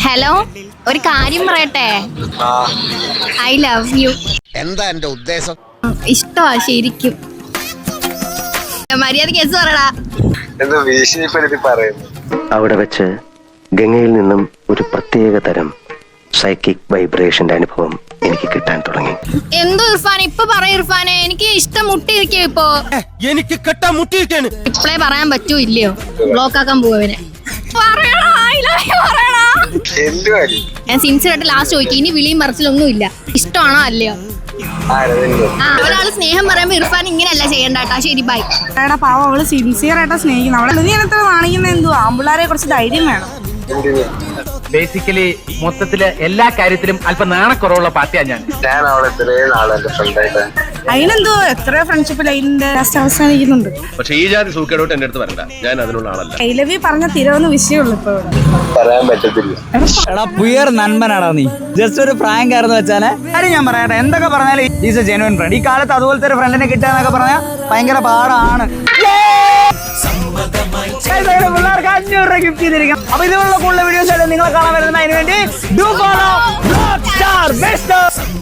Hello, ഒരു കാര്യം പറയട്ടെ. I love you. എന്താ എന്റെ ഉദ്ദേശം? ഇഷ്ടമാ ശരിക്കും. മര്യാദ കേസ് പറയടാ. അവിടെ വെച്ച് ഗംഗയിൽ നിന്നും ഒരു പ്രത്യേക തരം സൈക്കിക് വൈബ്രേഷന്റെ അനുഭവം എനിക്ക് കിട്ടാൻ തുടങ്ങി. എന്തോ ഇർഫാൻ ഇപ്പൊ പറ. ഇർഫാനെ, എനിക്ക് ഇഷ്ടം മുട്ടിയിരിക്കും. ഇപ്പൊ എനിക്ക് കെട്ടാൻ മുട്ടിയിരിക്കാണ്. ഇപ്പളേ പറയാൻ പറ്റൂ ഇല്ലയോ? ബ്ലോക്ക് ആക്കാൻ പോവനെ. ഞാൻ സിൻസിയറായിട്ട് ലാസ്റ്റ് ചോദിക്കും. ഇനി വിളിയും പറച്ചിലൊന്നും ഇല്ല. ഇഷ്ടമാണോ അല്ലയോ? ഒരാള് സ്നേഹം പറയുമ്പോ ഇർഫാൻ ഇങ്ങനെയല്ല ചെയ്യണ്ടാട്ടാ. ശരി, ബൈ. പാവം, അവള് സിൻസിയർ ആയിട്ടാ സ്നേഹിക്കുന്നത്. അവളെ നീ എത്ര നാണിക്കുന്ന എന്തുവാ? ആമ്പിള്ളാരെ കുറച്ച് ധൈര്യം വേണം. ബേസിക്കലി മൊത്തത്തില് എല്ലാ കാര്യത്തിലും അല്പം നാണക്കുറവുള്ള പാർട്ടിയാണ് ഞാൻ. അതിനെന്തോ എത്രയോ ഫ്രണ്ട്ഷിപ്പിൽ അതിന്റെ അവസാനിക്കുന്നുണ്ട്. പക്ഷെ ഈ ജാതി സൂക്കേടോട്ട് എന്റെ അടുത്ത് വരണ്ട. ഞാൻ അതിനുള്ള ആളല്ല. ഐ ലവ് യു പറഞ്ഞ തിരവെന്ന് വിഷയമുള്ളൂ ഇപ്പൊ. പറയാൻ പറ്റത്തില്ല. എടാ പുയർ നൻപനാടാ നീ. ജസ്റ്റ് ഒരു പ്രാങ്ക് ആയിരുന്നു വെച്ചാല് കാര്യം ഞാൻ പറയട്ടെ. എന്തൊക്കെ പറഞ്ഞാലും ഈസ് എ ജെന്യുവൻ ഫ്രണ്ട്. ഈ കാലത്ത് അതുപോലത്തെ ഒരു ഫ്രണ്ടിനെ കിട്ടാന്നൊക്കെ പറഞ്ഞാൽ ഭയങ്കര പാടാണ്. പിള്ളേർക്ക് 500 രൂപ ഗിഫ്റ്റ് ചെയ്തിരിക്കാം. അപ്പൊ ഇതുപോലുള്ള കൂടുതൽ വീഡിയോസ് ആയിട്ട് നിങ്ങളെ കാണാൻ വരുന്ന അതിന് വേണ്ടി ഡു ഫോളോ.